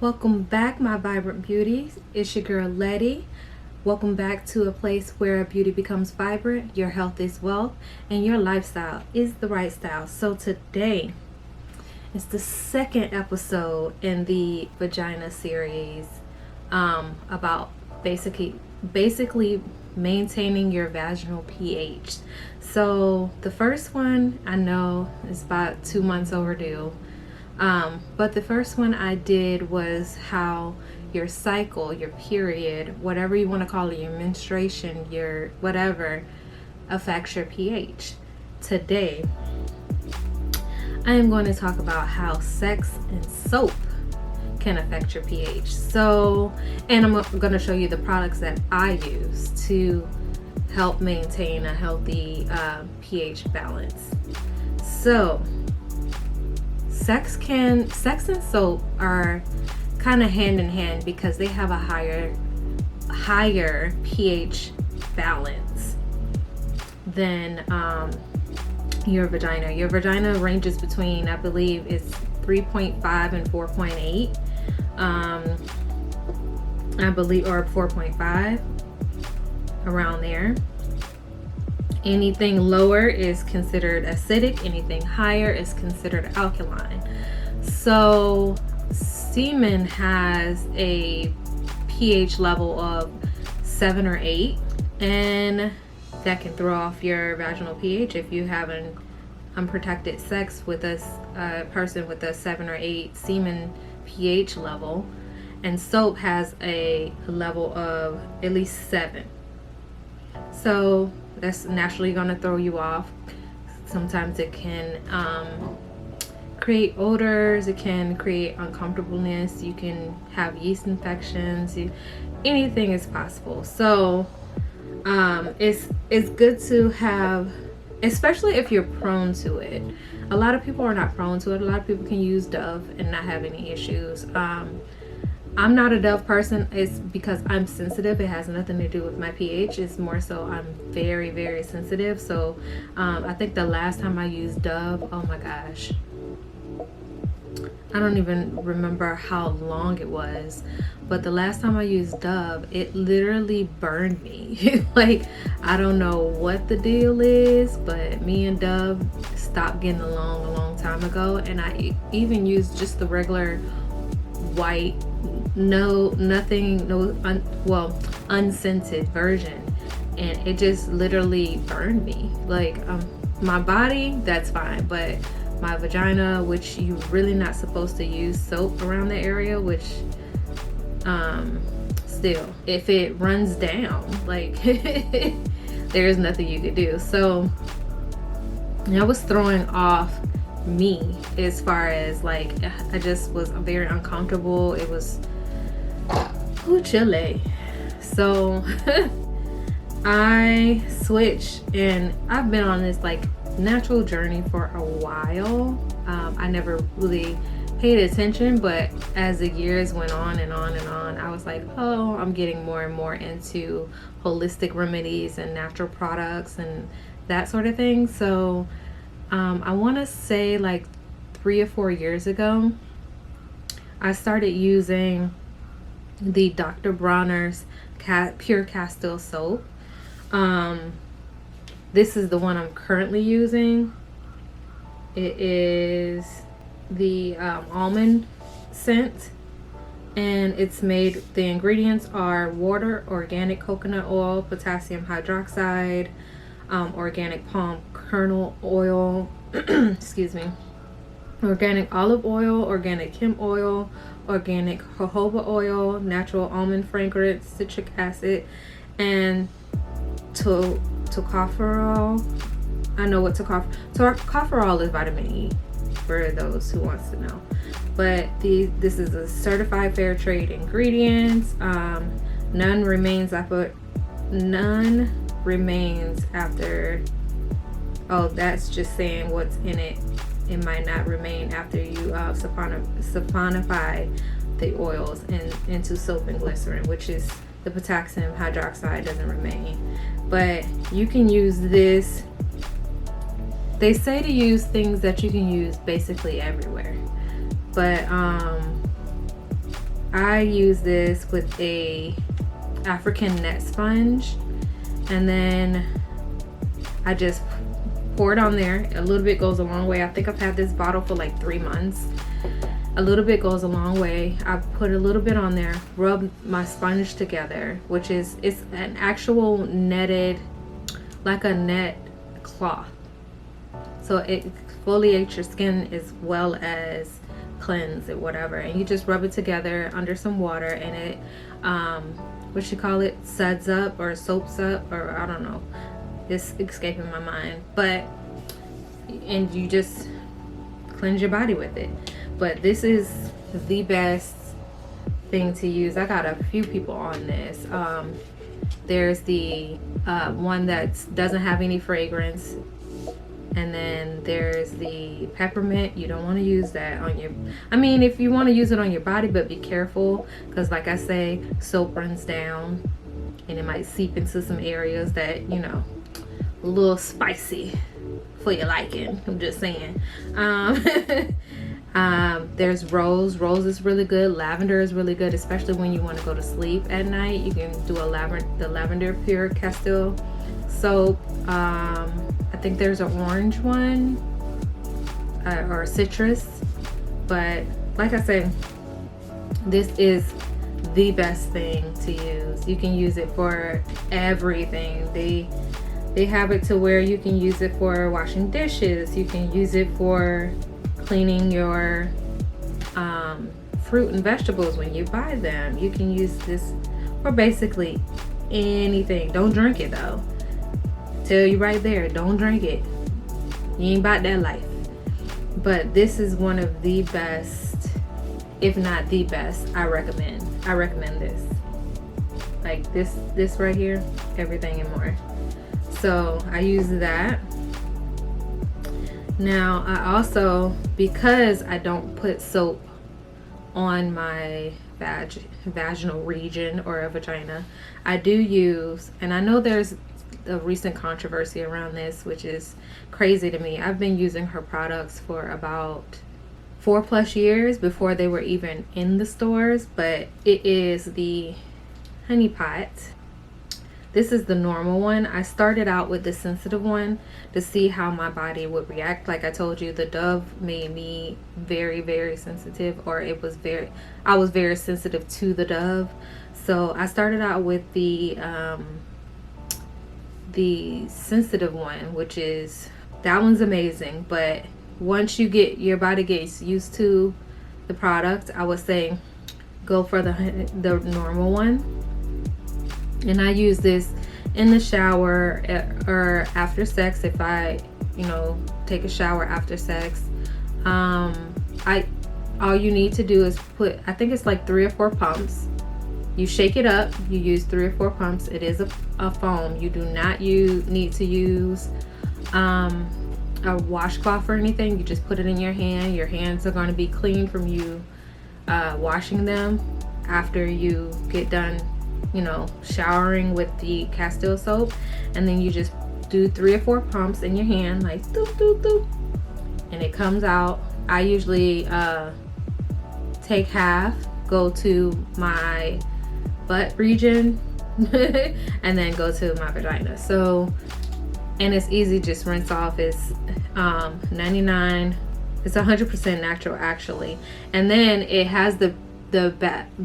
Welcome back, my vibrant beauties. It's your girl Letty. Welcome back to a place where beauty becomes vibrant, your health is wealth, and your lifestyle is the right style. So today is the second episode in the Vagina series about basically maintaining your vaginal pH. So the first one I know is about 2 months overdue. But the first one I did was how your cycle, your period, whatever you want to call it, your menstruation, your whatever, affects your pH. Today, I am going to talk about how sex and soap can affect your pH. So, and I'm going to show you the products that I use to help maintain a healthy pH balance. So, sex and soap are kind of hand in hand because they have a higher pH balance than your vagina. Your vagina ranges between, I believe, it's 3.5 and 4.8. I believe, or 4.5, around there. Anything lower is considered acidic, anything higher is considered alkaline. So semen has a pH level of 7 or 8, and that can throw off your vaginal pH if you have an unprotected sex with a person with a 7 or 8 semen pH level. And soap has a level of at least 7. So that's naturally going to throw you off. Sometimes it can create odors, it can create uncomfortableness, you can have yeast infections, anything is possible. So it's good to have, especially if you're prone to it. A lot of people are not prone to it. A lot of people can use Dove and not have any issues. I'm not a Dove person. It's because I'm sensitive. It has nothing to do with my pH. It's more so I'm very, very sensitive. So I think the last time I used Dove, oh my gosh, I don't even remember how long it was, but the last time I used Dove, it literally burned me. Like, I don't know what the deal is, but me and Dove stopped getting along a long time ago. And I even used just the regular white, unscented version, and it just literally burned me. Like, my body, that's fine, but my vagina, which you're really not supposed to use soap around the area, which still, if it runs down, like there's nothing you could do. So that was throwing off me as far as, like, I just was very uncomfortable. It was chilly. So I switched, and I've been on this like natural journey for a while. I never really paid attention, but as the years went on and on and on, I was like, oh, I'm getting more and more into holistic remedies and natural products and that sort of thing. So I want to say like 3 or 4 years ago, I started using the DrBronners pure castile soap. This is the one I'm currently using. It is the almond scent, and it's made, the ingredients are water, organic coconut oil, potassium hydroxide, organic palm kernel oil, excuse me, organic olive oil, organic hemp oil, organic jojoba oil, natural almond fragrance, citric acid, and tocopherol. I know what tocopherol is, vitamin E, for those who wants to know. But this is a certified fair trade ingredients. None remains after. Oh, that's just saying what's in it. It might not remain after you saponify the oils into soap and glycerin, which is the potassium hydroxide doesn't remain. But you can use this. They say to use things that you can use basically everywhere, but I use this with a African net sponge, and then I just pour it on there. A little bit goes a long way. I think I've had this bottle for like 3 months. A little bit goes a long way. I put a little bit on there, rub my sponge together, which is, it's an actual netted, like a net cloth. So it exfoliates your skin as well as cleanse it, whatever. And you just rub it together under some water, and it, what you call it, suds up or soaps up, or I don't know. It's escaping my mind. But, and you just cleanse your body with it. But this is the best thing to use. I got a few people on this. There's the one that doesn't have any fragrance, and then there's the peppermint. You don't want to use that on your, I mean, if you want to use it on your body, but be careful, because like I say, soap runs down and it might seep into some areas that, you know, a little spicy for your liking. I'm just saying. There's rose. Rose is really good. Lavender is really good, especially when you want to go to sleep at night. You can do the lavender pure castile soap. I think there's an orange one, or citrus. But like I said, this is the best thing to use. You can use it for everything. They have it to where you can use it for washing dishes. You can use it for cleaning your fruit and vegetables when you buy them. You can use this for basically anything. Don't drink it though. Tell you right there, don't drink it. You ain't about that life. But this is one of the best, if not the best. I recommend this. Like this right here, everything and more. So I use that. Now I also, because I don't put soap on my vaginal region or a vagina, I do use, and I know there's a recent controversy around this, which is crazy to me. I've been using her products for about 4+ years before they were even in the stores, but it is the honey pot. This is the normal one. I started out with the sensitive one to see how my body would react. Like I told you, the Dove made me very, very sensitive, or I was very sensitive to the Dove. So I started out with the sensitive one, which is, that one's amazing. But once your body gets used to the product, I would say go for the normal one. And I use this in the shower or after sex. If I, take a shower after sex, all you need to do is put, I think it's like 3 or 4 pumps. You shake it up. You use 3 or 4 pumps. It is a foam. You do not need to use a washcloth or anything. You just put it in your hand. Your hands are going to be clean from you washing them after you get done, showering with the castile soap. And then you just do 3 or 4 pumps in your hand, like doop doop doop, and it comes out. I usually take half, go to my butt region and then go to my vagina. So, and it's easy, just rinse off. It's 99, it's 100% natural actually. And then it has the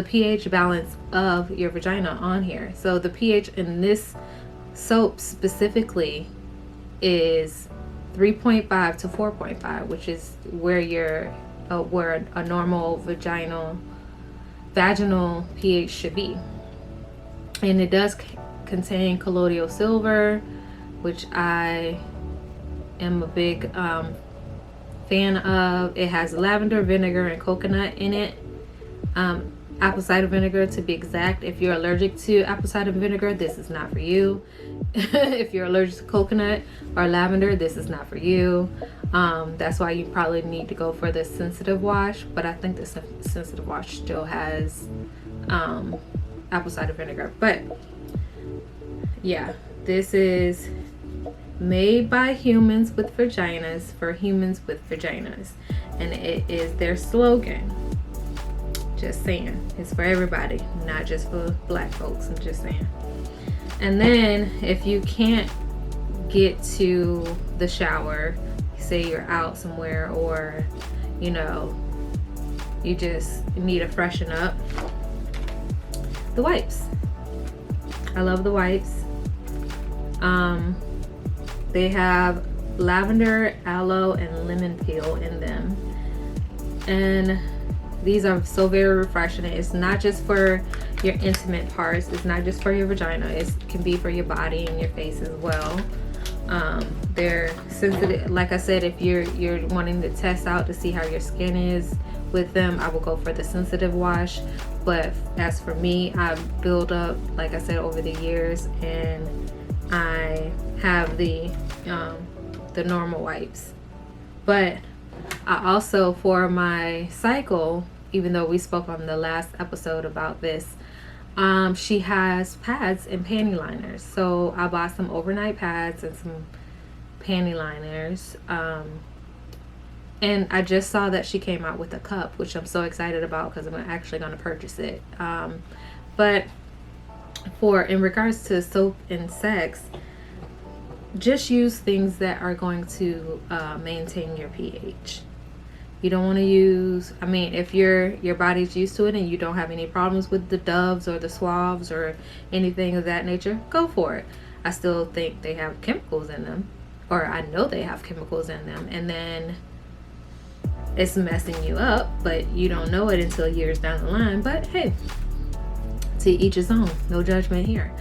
pH balance of your vagina on here. So the pH in this soap specifically is 3.5 to 4.5, which is where where a normal vaginal pH should be. And it does contain colloidal silver, which I am a big fan of. It has lavender, vinegar, and coconut in it. Apple cider vinegar to be exact. If you're allergic to apple cider vinegar, this is not for you. If you're allergic to coconut or lavender, this is not for you. That's why you probably need to go for the sensitive wash, but I think the sensitive wash still has apple cider vinegar. But yeah, this is made by humans with vaginas for humans with vaginas, and it is their slogan. Just saying, it's for everybody, not just for black folks. I'm just saying. And then if you can't get to the shower, say you're out somewhere, or you know, you just need to freshen up, the wipes. I love the wipes. They have lavender, aloe, and lemon peel in them, and these are so very refreshing. It's not just for your intimate parts, it's not just for your vagina, it can be for your body and your face as well. They're sensitive. Like I said, if you're wanting to test out to see how your skin is with them, I will go for the sensitive wash. But as for me, I've built up, like I said, over the years, and I have the normal wipes. But I also, for my cycle, even though we spoke on the last episode about this, she has pads and panty liners. So I bought some overnight pads and some panty liners. And I just saw that she came out with a cup, which I'm so excited about because I'm actually going to purchase it. But in regards to soap and sex, just use things that are going to maintain your pH. You don't want to use, I mean, if your body's used to it and you don't have any problems with the Doves or the Suaves or anything of that nature, go for it. I still think they have chemicals in them, or I know they have chemicals in them, and then it's messing you up, but you don't know it until years down the line. But hey, to each his own, no judgment here.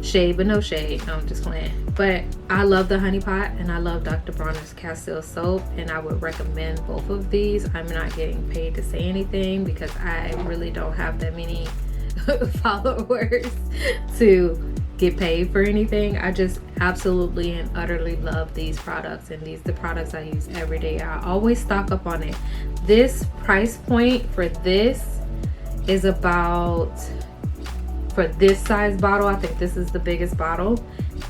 Shade but no shade. No, I'm just playing. But I love the honey pot, and I love DrBronners castile soap, and I would recommend both of these. I'm not getting paid to say anything because I really don't have that many followers to get paid for anything. I just absolutely and utterly love these products, and these are the products I use every day. I always stock up on it. This price point for this is about, for this size bottle, I think this is the biggest bottle,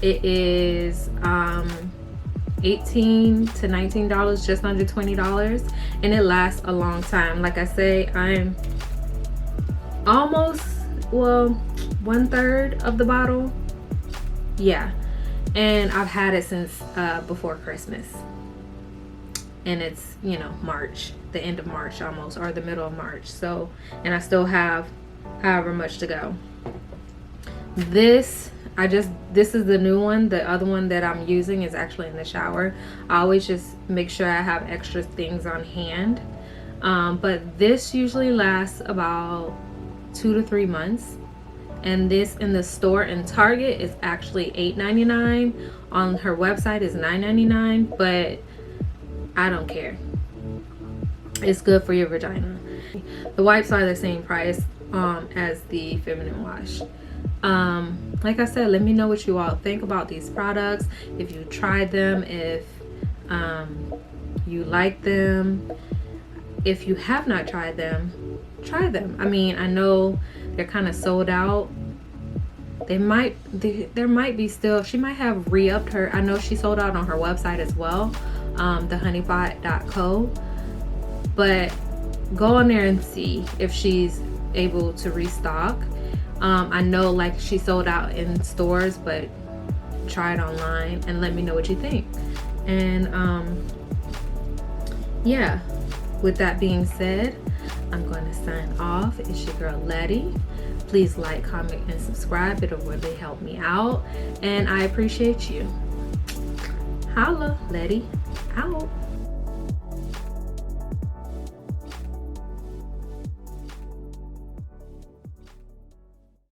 it is $18 to $19, just under $20, and it lasts a long time. Like I say, I'm almost, well, 1/3 of the bottle, yeah, and I've had it since before Christmas, and it's, you know, March, the end of March almost, or the middle of March. So, and I still have however much to go. This is the new one. The other one that I'm using is actually in the shower. I always just make sure I have extra things on hand, but this usually lasts about 2 to 3 months. And this in the store in Target is actually $8.99. On her website is $9.99, but I don't care. It's good for your vagina. The wipes are the same price as the feminine wash. Like I said, let me know what you all think about these products, if you tried them, if you like them. If you have not tried them, try them. I mean, I know they're kind of sold out. There might be still, she might have re-upped her. I know she sold out on her website as well, thehoneypot.co, but go on there and see if she's able to restock. I know, like, she sold out in stores, but try it online and let me know what you think. And yeah, with that being said, I'm going to sign off. It's your girl Letty. Please like, comment, and subscribe. It'll really help me out, and I appreciate you. Holla. Letty out.